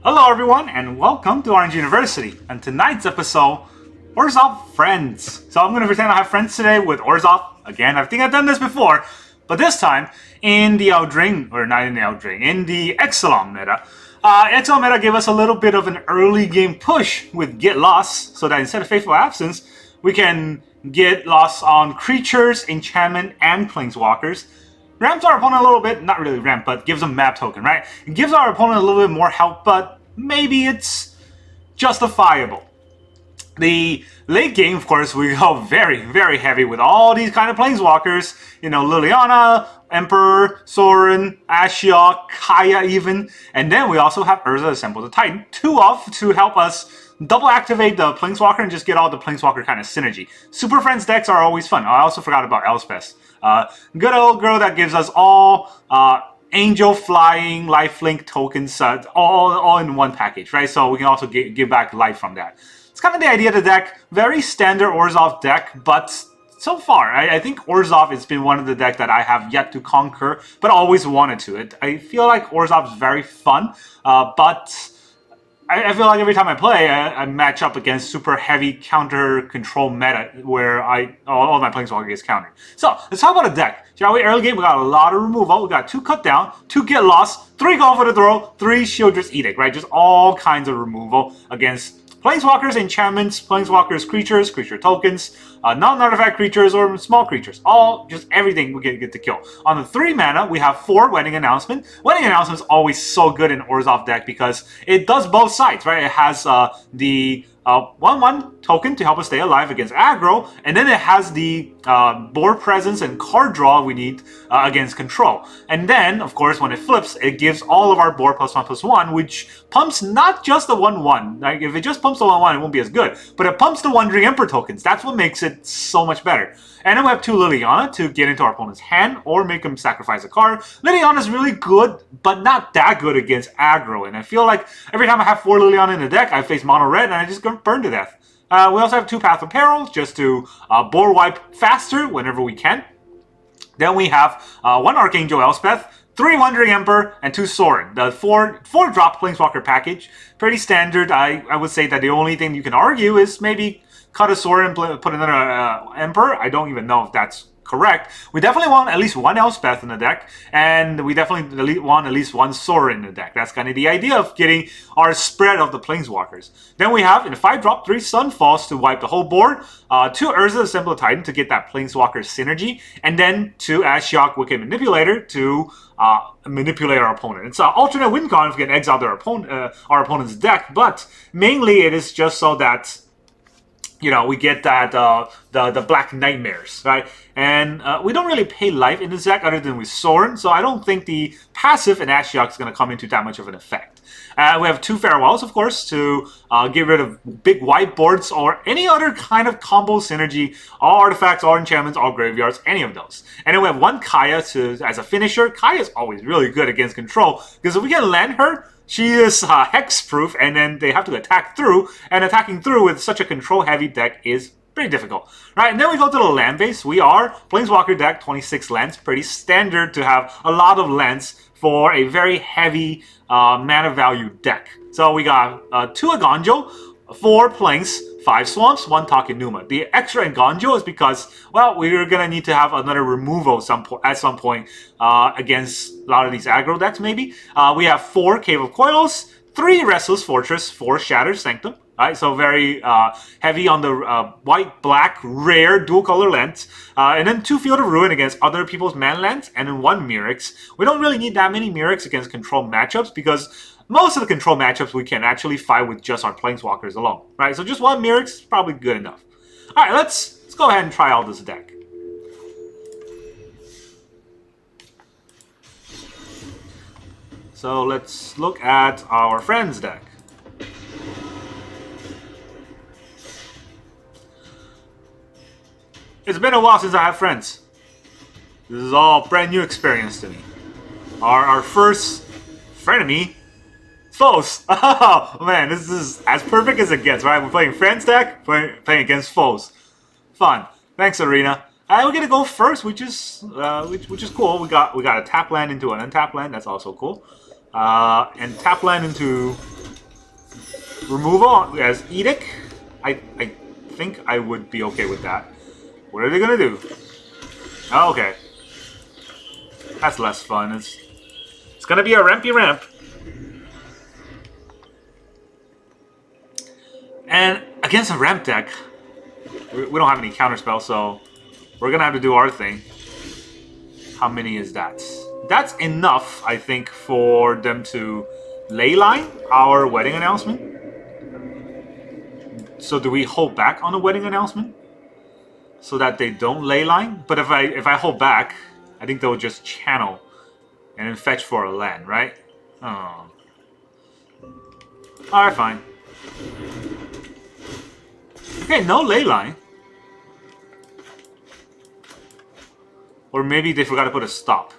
Hello everyone and welcome to Orange University. And tonight's episode, Orzhov Friends. So I'm going to pretend I have friends today with Orzhov. Again, I think I've done this before. But this time, in the Eldring, or not in the Eldring, in the Ixalan meta. Ixalan meta gave us a little bit of an early game push with Get Lost. So that instead of Faithful Absence, we can get lost on creatures, enchantment, and planeswalkers. Ramps our opponent a little bit, not really ramp, but gives them map token, right? It gives our opponent a little bit more help, but maybe it's justifiable. The late game, of course, we go very, very heavy with all these kind of planeswalkers. You know, Liliana, Emperor, Sorin, Ashiok, Kaya even. And then we also have Urza Assemble the Titan. 2 off to help us double activate the planeswalker and just get all the planeswalker kind of synergy. Super Friends decks are always fun. I also forgot about Elspeth. Good old girl that gives us all angel flying lifelink tokens all in one package, right? So we can also give back life from that. It's kind of the idea of the deck. Very standard Orzhov deck, but so far, I think Orzhov has been one of the decks that I have yet to conquer, but always wanted to. I feel like Orzhov is very fun, but I feel like every time I play, I match up against super heavy counter control meta where all my planeswalker gets countered. So let's talk about a deck. Shall we? Early game, we got a lot of removal. We got 2 cut down, 2 get lost, 3 go for the throw, 3 Sheoldred's Edict, right? Just all kinds of removal against planeswalkers, enchantments, planeswalkers, creatures, creature tokens, non-artifact creatures, or small creatures. All, just everything we get to kill. On the 3 mana, we have 4 Wedding Announcement. Wedding Announcement is always so good in Orzhov deck because it does both sides, right? It has the 1/1 token to help us stay alive against aggro, and then it has the board presence and card draw we need against control. And then, of course, when it flips, it gives all of our board +1/+1, which pumps not just the 1/1. Like, if it just pumps the 1/1, it won't be as good. But it pumps the Wandering Emperor tokens. That's what makes it so much better. And then we have 2 Liliana to get into our opponent's hand or make him sacrifice a card. Liliana is really good, but not that good against aggro. And I feel like every time I have 4 Liliana in the deck, I face mono red and I just get burned to death. We also have 2 Path of Peril just to board wipe faster whenever we can. Then we have 1 Archangel Elspeth, 3 Wandering Emperor, and 2 Sorin. The 4 drop Planeswalker package. Pretty standard. I would say that the only thing you can argue is maybe cut a Sorin and put another Emperor. I don't even know if that's correct. We definitely want at least 1 Elspeth in the deck, and we definitely want at least 1 Sorin in the deck. That's kind of the idea of getting our spread of the Planeswalkers. Then we have, in a 5-drop, 3 Sunfalls to wipe the whole board, 2 Urza Assemble the Titan to get that Planeswalker synergy, and then 2 Ashiok Wicked Manipulator to manipulate our opponent. It's an alternate win con if we can exile our opponent's deck, but mainly it is just so that, you know, we get that the Black Nightmares, right? And we don't really pay life in this deck other than with Sorin, so I don't think the passive in Ashiok is going to come into that much of an effect. We have 2 Farewells, of course, to get rid of big whiteboards or any other kind of combo synergy, all artifacts, all enchantments, all graveyards, any of those. And then we have 1 Kaya as a finisher. Kaya is always really good against control, because if we can land her, she is hex-proof, and then they have to attack through, and attacking through with such a control-heavy deck is pretty difficult. Right, and then we go to the land base. We are Planeswalker deck, 26 lands, pretty standard to have a lot of lands for a very heavy mana value deck. So we got 2 Eiganjo, 4 Plains, 5 Swamps, 1 Takenuma. The extra Eiganjo is because, well, we're going to need to have another removal at some point against a lot of these aggro decks, maybe. We have 4 Caves of Koilos, 3 Restless Fortress, 4 Shattered Sanctum. Right, so very heavy on the white-black rare dual-color lands. And then 2 Field of Ruin against other people's man lands, and then 1 Mirix. We don't really need that many Mirix against control matchups, because most of the control matchups we can actually fight with just our Planeswalkers alone. Right, so just 1 Mirix is probably good enough. Alright, let's go ahead and try out this deck. So let's look at our friends deck. It's been a while since I have friends. This is all brand new experience to me. Our first frenemy, foes. Oh man, this is as perfect as it gets, right? We're playing friends deck, playing against foes. Fun. Thanks, Arena. We're gonna go first, which is cool. We got a tap land into an untap land. That's also cool. And tap land into Removal as Edict. I think I would be okay with that. What are they gonna do? Oh, okay. That's less fun. It's gonna be a rampy ramp. And against a ramp deck, we don't have any counterspell, so we're gonna have to do our thing. How many is that? That's enough, I think, for them to leyline our wedding announcement. So do we hold back on the wedding announcement so that they don't leyline? But if I hold back, I think they'll just channel and then fetch for a land, right? Oh. Alright, fine. Okay, no leyline. Or maybe they forgot to put a stop.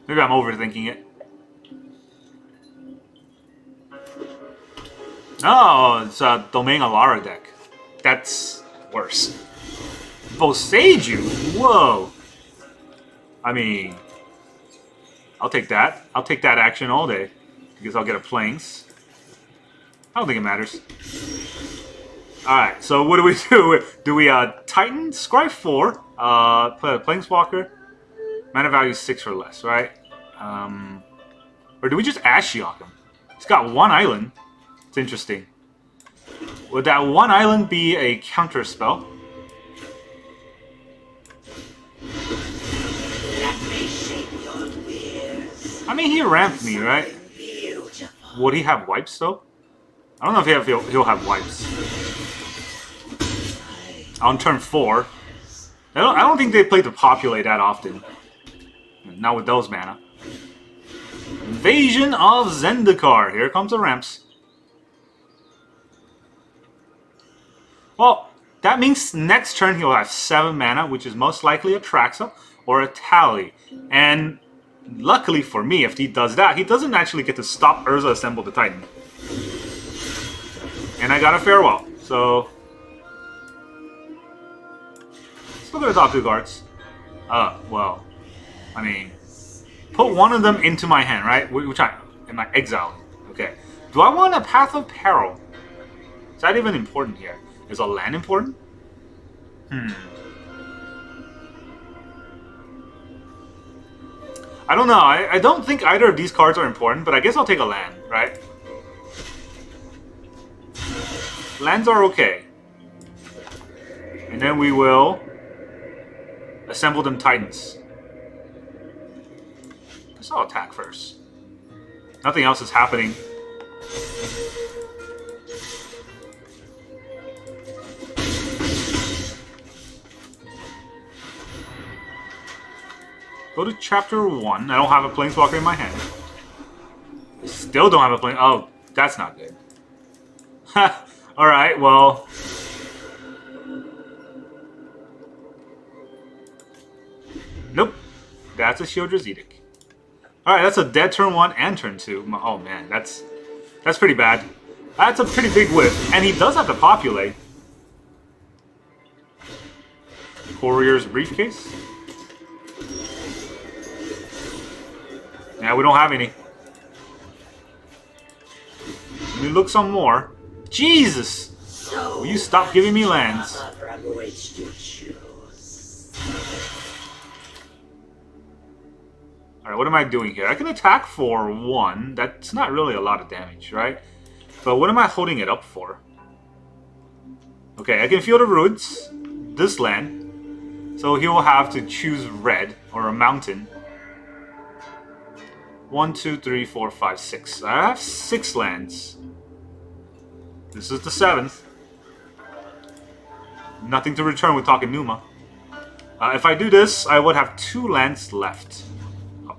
Maybe I'm overthinking it. No, it's a Domain Alara deck. That's worse. Boseiju? Whoa. I mean, I'll take that. I'll take that action all day. Because I'll get a Plains. I don't think it matters. Alright, so what do we do? Do we Titan, Scry 4, play a Planeswalker, mana value 6 or less, right? Or do we just Ashiok him? He's got one island. It's interesting. Would that one island be a counter spell? I mean, he ramped me, right? Would he have wipes, though? I don't know if he'll have wipes. On turn 4. I don't think they play to populate that often. Not with those mana. Invasion of Zendikar. Here comes the ramps. Well, that means next turn he'll have 7 mana, which is most likely a Atraxa or a Tally. And luckily for me, if he does that, he doesn't actually get to stop Urza assemble the Titan. And I got a Farewell, so... Let's look at the top 2 cards. Well... I mean... Put one of them into my hand, right? Which am I exiling? Okay. Do I want a Path of Peril? Is that even important here? Is a land important? I don't know. I don't think either of these cards are important, but I guess I'll take a land, right? Lands are okay. And then we will assemble them Titans. I saw attack first. Nothing else is happening. Go to chapter 1. I don't have a Planeswalker in my hand. I still don't have a Plane... Oh, that's not good. Ha! Alright, well... Nope. That's a Sheoldred's Edict. Alright, that's a dead turn 1 and turn 2. Oh man, that's pretty bad. That's a pretty big whiff. And he does have to populate. Courier's Briefcase? Yeah, we don't have any. Let me look some more. Jesus! Will you stop giving me lands? Alright, what am I doing here? I can attack for 1. That's not really a lot of damage, right? But what am I holding it up for? Okay, I can Field of Roots. This land. So he will have to choose red, or a mountain. 1, 2, 3, 4, 5, 6. I have 6 lands. This is the 7th. Nothing to return with Takenuma. If I do this, I would have 2 lands left. Oh.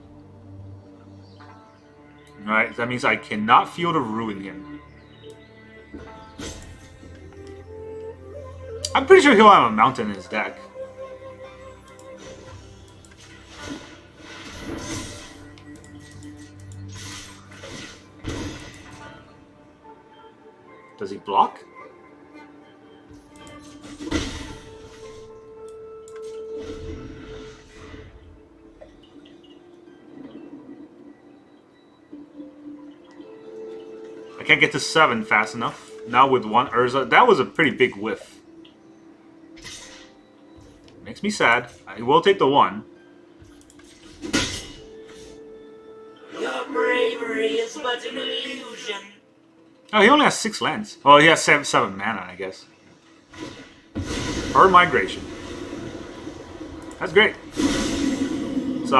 Alright, that means I cannot Field of Ruin him. I'm pretty sure he'll have a mountain in his deck. Does he block? I can't get to 7 fast enough. Now with 1 Urza. That was a pretty big whiff. Makes me sad. I will take the 1. Your bravery is but an illusion. Oh, he only has 6 lands. Oh, he has 7 mana, I guess. Or migration. That's great. It's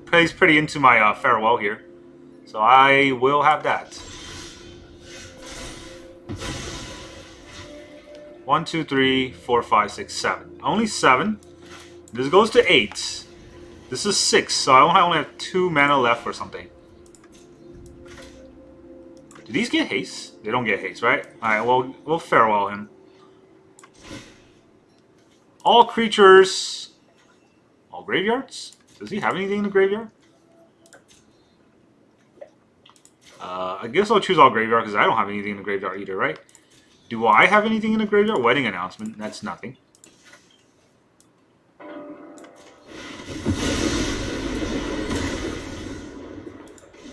plays pretty into my farewell here. So I will have that. 1, 2, 3, 4, 5, 6, 7. Only 7. This goes to 8. This is 6, so I only have 2 mana left or something. Do these get haste? They don't get haste, right? Alright, well, we'll farewell him. All creatures... All graveyards? Does he have anything in the graveyard? I guess I'll choose all graveyard because I don't have anything in the graveyard either, right? Do I have anything in the graveyard? Wedding announcement. That's nothing.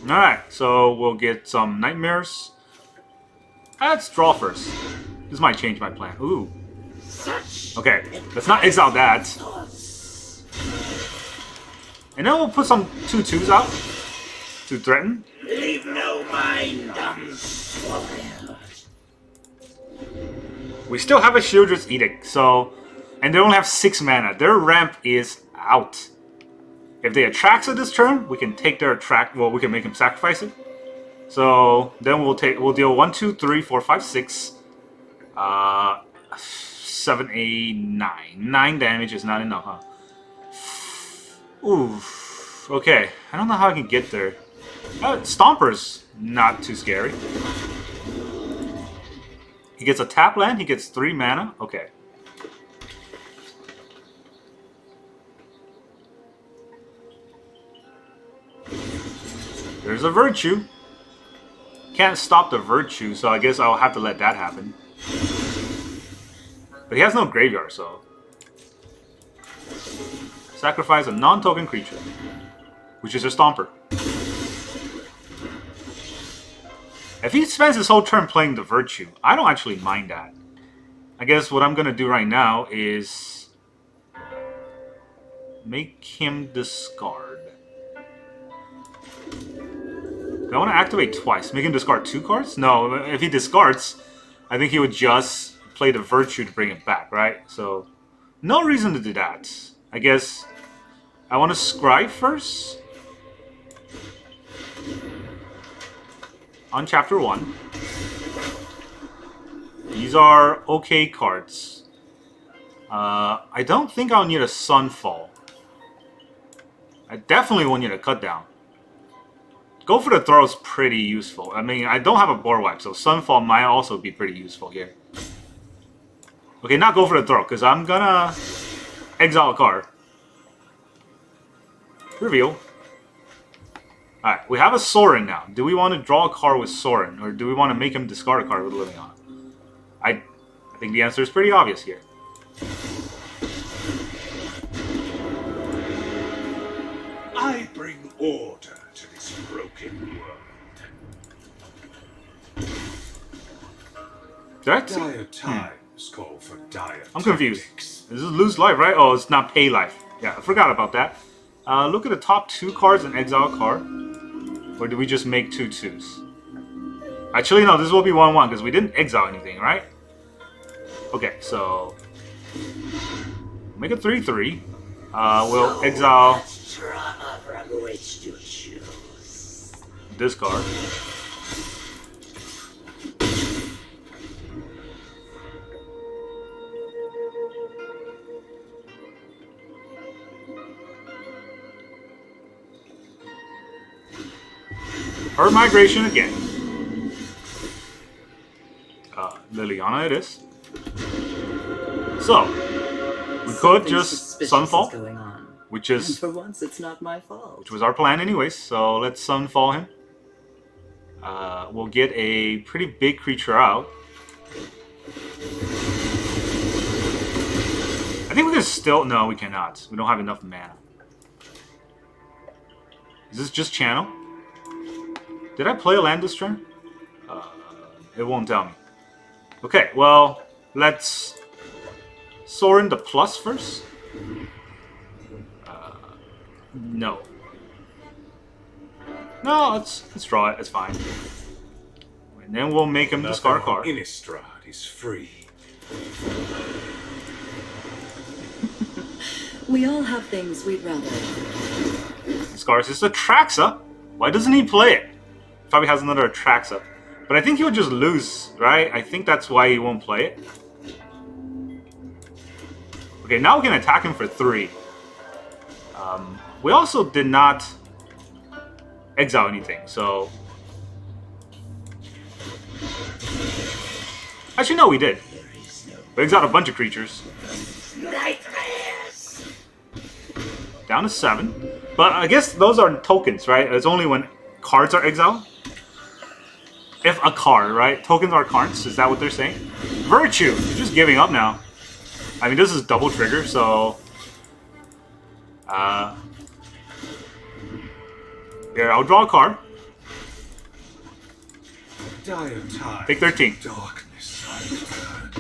Alright, so we'll get some nightmares. Let's draw first. This might change my plan. Ooh. Okay, let's not exile that. And then we'll put some 2/2s out to threaten. Leave no mind unspoiled. We still have a Sheoldred's Edict, so... And they only have 6 mana. Their ramp is out. If they Atraxa this turn, we can take their Attract... Well, we can make them sacrifice it. So, then we'll deal 1, 2, 3, 4, 5, 6. 7, 8, 9. 9 damage is not enough, huh? Oof. Okay, I don't know how I can get there. Stomper's not too scary. He gets a tap land, he gets 3 mana. Okay. There's a Virtue. Can't stop the Virtue, so I guess I'll have to let that happen. But he has no graveyard, so... Sacrifice a non-token creature, which is a Stomper. If he spends his whole turn playing the Virtue, I don't actually mind that. I guess what I'm going to do right now is... make him discard. Do I want to activate twice? Make him discard 2 cards? No, if he discards, I think he would just play the Virtue to bring it back, right? So, no reason to do that. I guess I want to Scribe first. On Chapter 1. These are okay cards. I don't think I'll need a Sunfall. I definitely will need a Cut Down. Go for the Throw is pretty useful. I mean, I don't have a board wipe, so Sunfall might also be pretty useful here. Okay, not go for the Throw, because I'm gonna exile a card. Reveal. Alright, we have a Sorin now. Do we want to draw a card with Sorin, or do we want to make him discard a card with Liliana? I think the answer is pretty obvious here. I bring order to this broken world. That's Dire times call for dire I'm confused. tactics. This is lose life, right? Oh, it's not pay life. Yeah, I forgot about that. Look at the top 2 cards and exile a card. Or do we just make 2/2s? Actually, no, this will be 1/1 because we didn't exile anything, right? Okay, so... make a 3/3. We'll exile... Trauma from which to choose. this card. Her migration again. Liliana it is. So, we could just Sunfall, Going on. which And is for once, it's not my fault. which was our plan anyways, so let's Sunfall him. We'll get a pretty big creature out. I think we can still... no, we cannot. We don't have enough mana. Is this just channel? Did I play a land this turn? It won't tell me. Okay, well, let's Sorin the plus first. No. No, let's draw it. It's fine. And then we'll make him discard a card. Innistrad is free. We all have things we'd rather. Discards his Atraxa. Why doesn't he play it? Probably has another Atraxa. But I think he'll just lose, right? I think that's why he won't play it. Okay, now we can attack him for 3. We also did not exile anything, so... Actually, no, we did. We exiled a bunch of creatures. Nightmares! Down to 7. But I guess those are tokens, right? It's only when cards are exiled. If a card, right? Tokens are cards, is that what they're saying? Virtue! You're just giving up now. I mean, this is double trigger, so... Here, I'll draw a card. Dire time. Take 13. Darkness I return.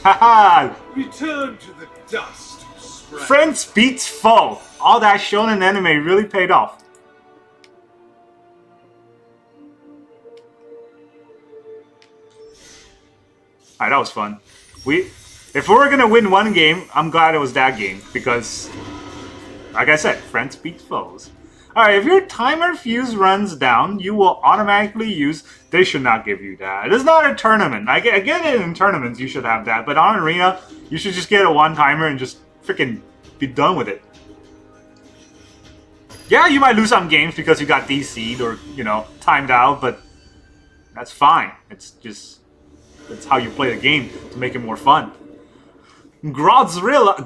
Haha! Return to the dust you spread. Friends beats foe! All that shonen anime really paid off. Alright, that was fun. If we were gonna win one game, I'm glad it was that game, because, like I said, friends beat foes. Alright, if your timer fuse runs down, you will automatically use... They should not give you that. It's not a tournament. I get it in tournaments, you should have that, but on Arena, you should just get a one-timer and just freaking be done with it. Yeah, you might lose some games because you got DC'd or, you know, timed out, but that's fine. It's just... That's how you play the game to make it more fun. Grodzilla,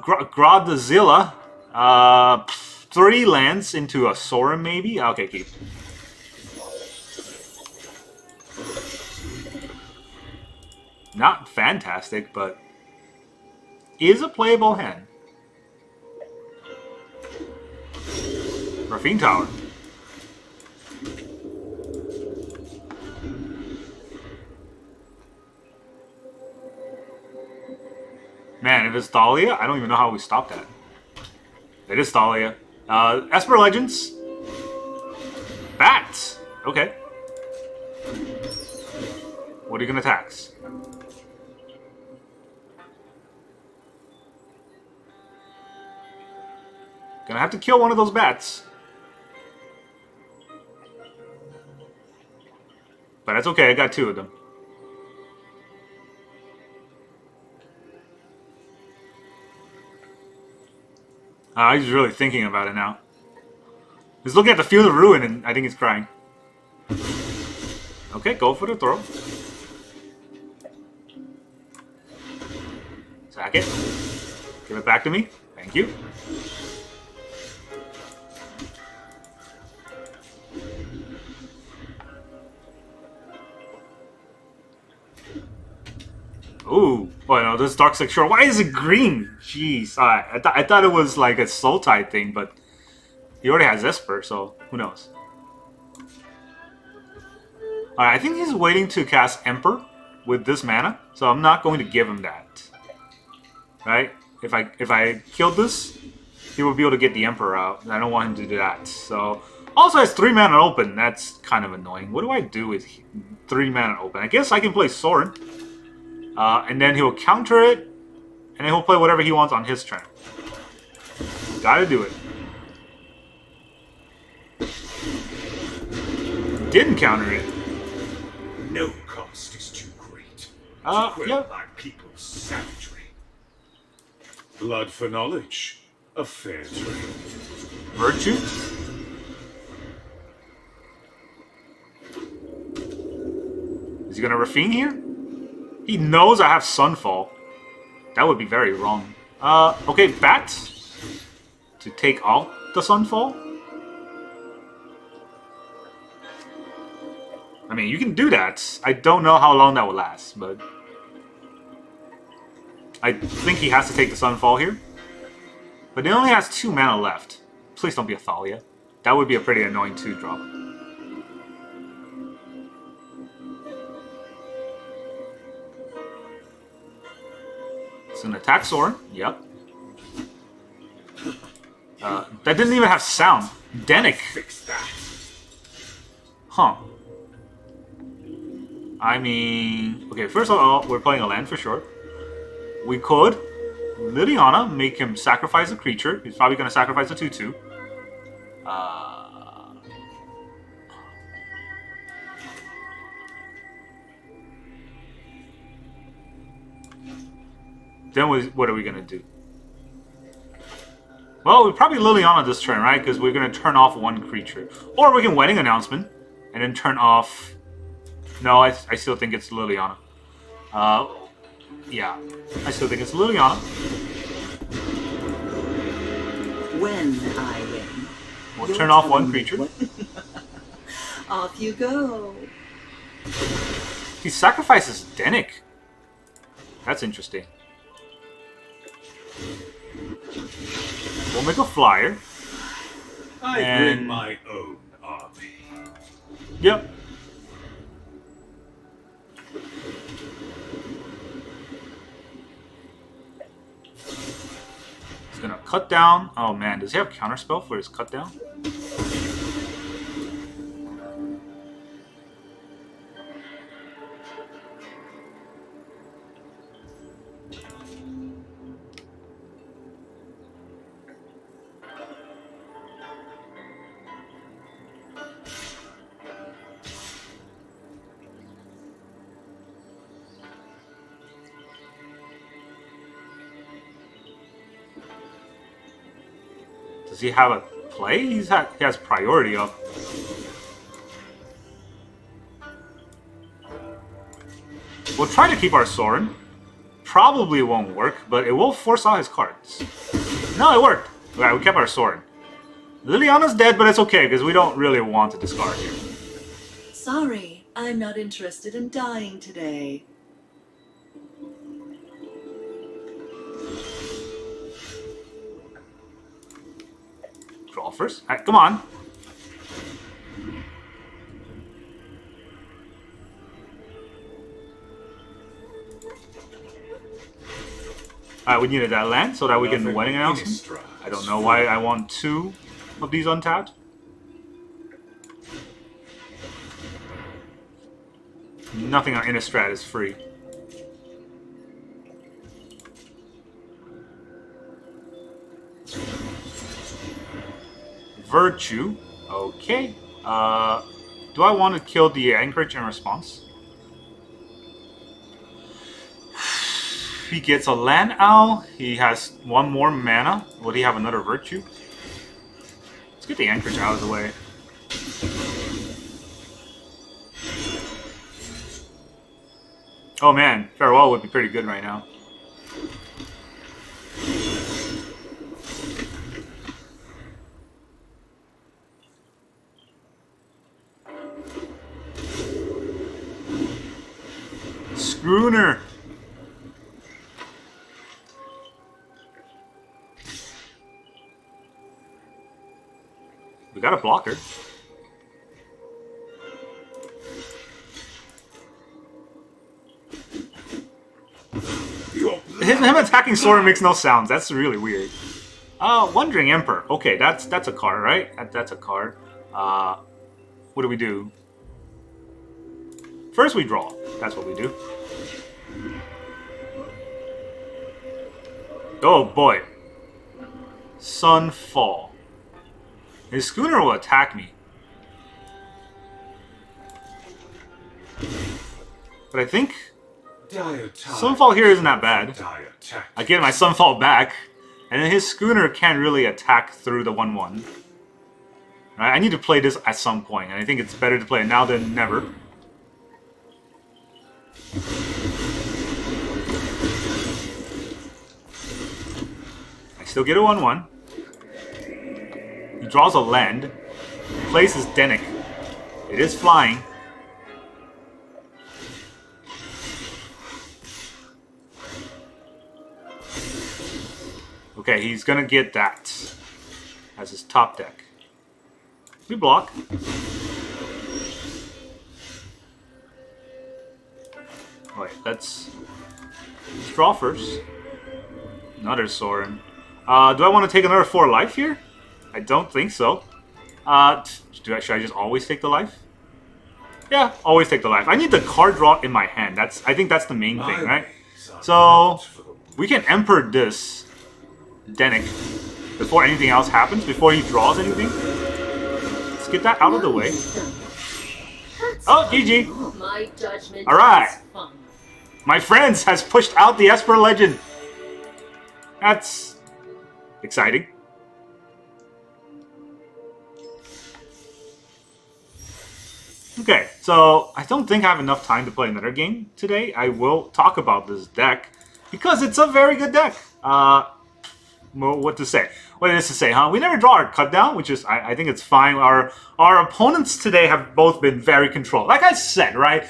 3 lands into a Sorin, maybe? Okay, keep. Not fantastic, but is a playable hand. Raffine Tower. Man, if it's Thalia, I don't even know how we stop that. It is Thalia. Esper Legends. Bats. Okay. What are you gonna tax? Gonna have to kill one of those bats. But that's okay, I got 2 of them. He's really thinking about it now. He's looking at the Field of Ruin and I think he's crying. Okay, go for the throw. Sack it. Give it back to me. Thank you. Ooh. Oh no, this Dark Six Shore. Why is it green? Jeez. I thought it was like a Soul Tide thing, but he already has Esper, so who knows? Alright, I think he's waiting to cast Emperor with this mana, so I'm not going to give him that. Right? If I killed this, he will be able to get the Emperor out, and I don't want him to do that. So also has 3 mana open. That's kind of annoying. What do I do with 3 mana open? I guess I can play Sorin. And then he'll counter it, and then he'll play whatever he wants on his turn. Gotta do it. Didn't counter it. No cost is too great. Yeah. My people's savagery. Blood for knowledge. A fair trade. Virtue. Is he gonna Raffine here? He knows I have Sunfall. That would be very wrong. Okay, Bat. To take out the Sunfall. I mean, you can do that. I don't know how long that will last, but... I think he has to take the Sunfall here. But he only has 2 mana left. Please don't be a Thalia. That would be a pretty annoying 2-drop. Attack Sorin. Yep. That didn't even have sound. Denic. Fix that. Huh. I mean... Okay, first of all, we're playing a land for sure. We could Liliana, make him sacrifice a creature. He's probably going to sacrifice a 2-2. Then what are we going to do? Well, we probably Liliana this turn, right? Because we're going to turn off one creature. Or we can Wedding Announcement and then turn off... No, I still think it's Liliana. Yeah, I still think it's Liliana. When I win, We'll you're turn off one telling me creature. what- Off you go. He sacrifices Denic. That's interesting. We'll make a flyer. I And- bring my own army. Yep. He's gonna cut down. Oh man, does he have counterspell for his cut down? Does he have a play? He has priority up. We'll try to keep our Sorin. Probably won't work, but it will force out his cards. No, it worked. Okay, we kept our Sorin. Liliana's dead, but it's okay, because we don't really want to discard here. Sorry, I'm not interested in dying today. Draw first. Alright, come on. Alright, we needed that land so that we can Nothing Wedding but Announcement. Innistrad. I don't know why I want 2 of these untapped. Nothing on Innistrad is free. Virtue. Okay. Do I want to kill the Anchorage in response? He gets a land owl. He has 1 more mana. Would he have another Virtue? Let's get the Anchorage out of the way. Oh man, Farewell would be pretty good right now. Schooner. We got a blocker. Him attacking Sorin makes no sounds. That's really weird. Wandering Emperor. Okay, that's a card, right? That's a card. What do we do? First we draw. That's what we do. Oh boy. Sunfall. His Schooner will attack me. But I think Sunfall here isn't that bad. I get my Sunfall back, and then his Schooner can't really attack through the 1/1. Right, I need to play this at some point, and I think it's better to play it now than never. I still get a 1/1. He draws a land, plays his Denic. It is flying. Okay, he's gonna get that as his top deck. We block. Alright, let's draw first. Another Sorin. Do I want to take another 4 life here? I don't think so. Should I just always take the life? Yeah, always take the life. I need the card draw in my hand. I think that's the main thing, right? So we can Emperor this Denic before anything else happens, before he draws anything. Let's get that out of the way. Oh, GG. My judgment. Alright. My friends has pushed out the Esper Legend. That's exciting. Okay, so I don't think I have enough time to play another game today. I will talk about this deck because it's a very good deck. What to say? What is to say, huh? We never draw our cut down, which is, I think it's fine. Our opponents today have both been very controlled. Like I said, right?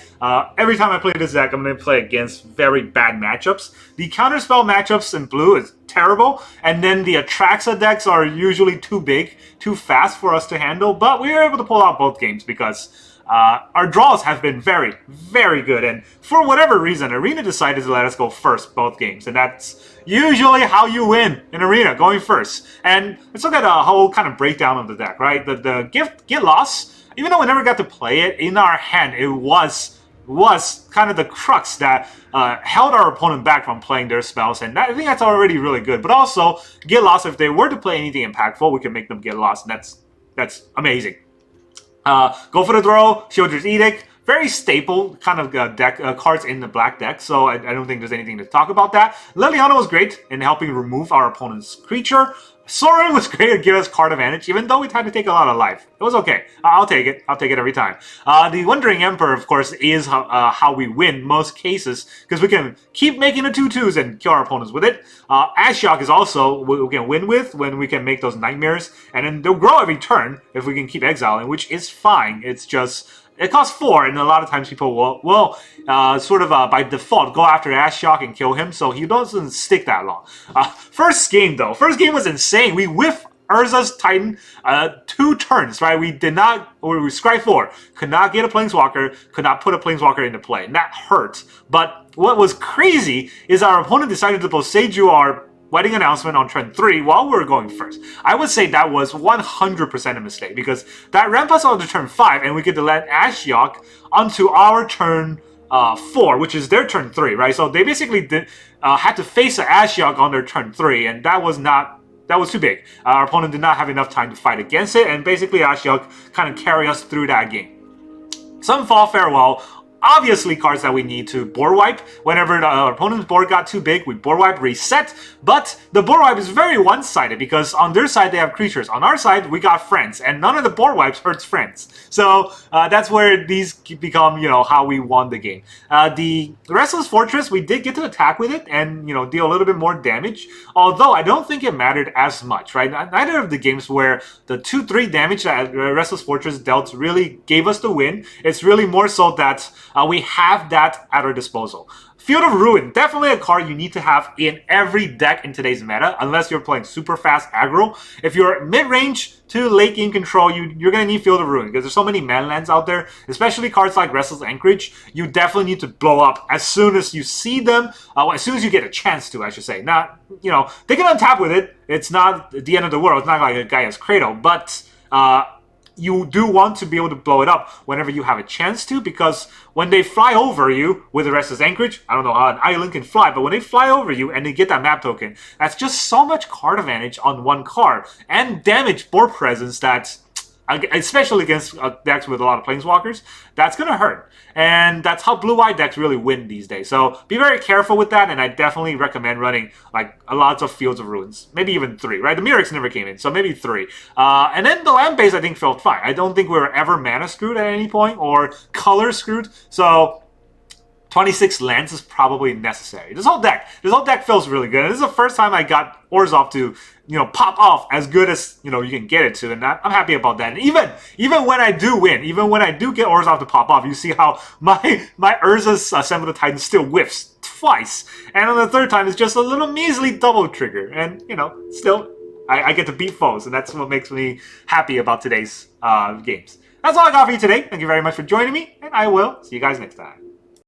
Every time I play this deck, I'm going to play against very bad matchups. The counterspell matchups in blue is terrible, and then the Atraxa decks are usually too big, too fast for us to handle, but we were able to pull out both games because our draws have been very, very good, and for whatever reason, Arena decided to let us go first both games, and that's usually how you win in Arena, going first. And let's look at a whole kind of breakdown of the deck, right? The Get Lost, even though we never got to play it, in our hand, it was kind of the crux that held our opponent back from playing their spells, and I think that's already really good. But also, Get Lost, if they were to play anything impactful, we can make them get lost, and that's amazing. Go for the throw, Sheoldred's Edict, very staple kind of deck cards in the black deck, so I don't think there's anything to talk about that. Liliana was great in helping remove our opponent's creature. Sorin was great at giving us card advantage, even though we had to take a lot of life. It was okay. I'll take it. I'll take it every time. The Wandering Emperor, of course, is how we win most cases, because we can keep making the 2/2s and kill our opponents with it. Ashiok is also what we can win with when we can make those nightmares, and then they'll grow every turn if we can keep exiling, which is fine. It's just, it costs 4, and a lot of times people will sort of by default go after Ashiok and kill him, so he doesn't stick that long. First game was insane. We whiffed Urza's Titan 2 turns, right? We did not, or we scry 4, could not get a Planeswalker, could not put a Planeswalker into play, and that hurt. But what was crazy is our opponent decided to Boseiju our wedding announcement on turn 3 while we were going first. I would say that was 100% a mistake, because that ramped us on to turn 5, and we get to let Ashiok onto our turn 4, which is their turn 3, right? So they basically had to face an Ashiok on their turn 3, and that was too big. Our opponent did not have enough time to fight against it, and basically Ashiok kind of carried us through that game. Sunfall Farewell, obviously cards that we need to board wipe. Whenever the opponent's board got too big, we board wipe, reset. But the board wipe is very one-sided, because on their side they have creatures. On our side, we got friends, and none of the board wipes hurts friends. So that's where these become, how we won the game. The Restless Fortress, we did get to attack with it and, deal a little bit more damage. Although I don't think it mattered as much, right? Neither of the games where the 2-3 damage that Restless Fortress dealt really gave us the win. It's really more so that we have that at our disposal. Field of Ruin, definitely a card you need to have in every deck in today's meta, unless you're playing super fast aggro. If you're mid-range to late game control, you're going to need Field of Ruin, because there's so many mana lands out there, especially cards like Restless Anchorage. You definitely need to blow up as soon as you see them, as soon as you get a chance to, I should say. Not, they can untap with it. It's not the end of the world. It's not like a guy has Cradle, but you do want to be able to blow it up whenever you have a chance to, because when they fly over you with the Restless Anchorage, I don't know how an island can fly, but when they fly over you and they get that map token, that's just so much card advantage on one card, and damage board presence that, especially against decks with a lot of Planeswalkers, that's going to hurt. And that's how blue-white decks really win these days. So be very careful with that, and I definitely recommend running a lot of Fields of Ruins. Maybe even 3, right? The Mirrex never came in, so maybe 3. And then the land base, I think, felt fine. I don't think we were ever mana screwed at any point, or color screwed. So 26 lands is probably necessary. This whole deck feels really good. And this is the first time I got Orzhov to, pop off as good as, you can get it to. And I'm happy about that. And even when I do win, even when I do get Orzhov to pop off, you see how my Urza's Assemble the Titans still whiffs twice. And on the third time, it's just a little measly double trigger. And, still, I get to beat foes. And that's what makes me happy about today's games. That's all I got for you today. Thank you very much for joining me. And I will see you guys next time.